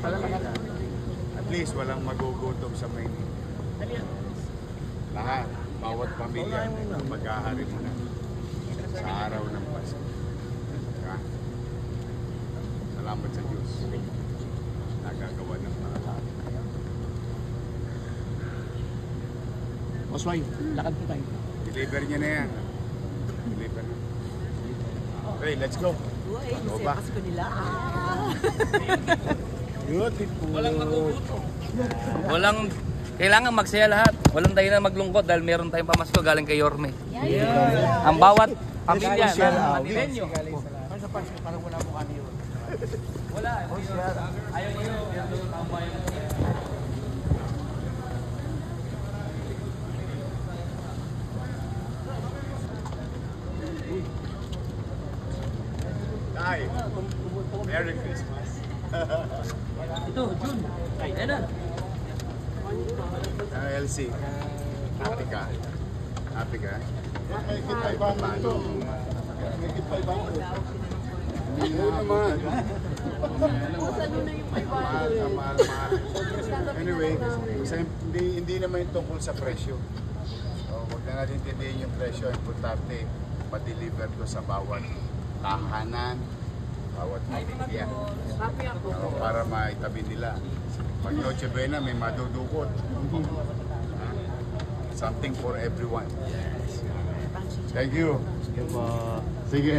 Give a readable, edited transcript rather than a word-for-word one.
At least walang magugutom sa Maynila. Lahat, bawat pamilya maghahari mo na sa araw ng Pasko. Diba? Salamat sa Diyos. Nagagawa ng mga lahat. Osway, lakad po tayo. Deliver niya na yan. Deliver na. Okay, let's go. Ano ba? Beautiful. Walang magugutom. Walang, kailangan magsaya lahat. Walang tayo na maglungkot dahil meron tayong pamasko galing kay Yorme. Ang bawat pamilya na Manileño. Ano sa Pasko, parang wala mo kani yun. Wala. Ayaw niyo. Ang bayan. Hi. Merry Christmas. Ito, June. Ayan na. LC. Happy ka. Happy ka. Ay, paano? Oo naman. Mahal. Anyway, hindi naman yung tungkol sa presyo. So, huwag na natin tindihin yung presyo. Importante, ma-deliver ko sa bawat tahanan, bawat pamilya. Para maitabi nila. Pag Noche Buena, may madudukot. Something for everyone. Thank you. Sige.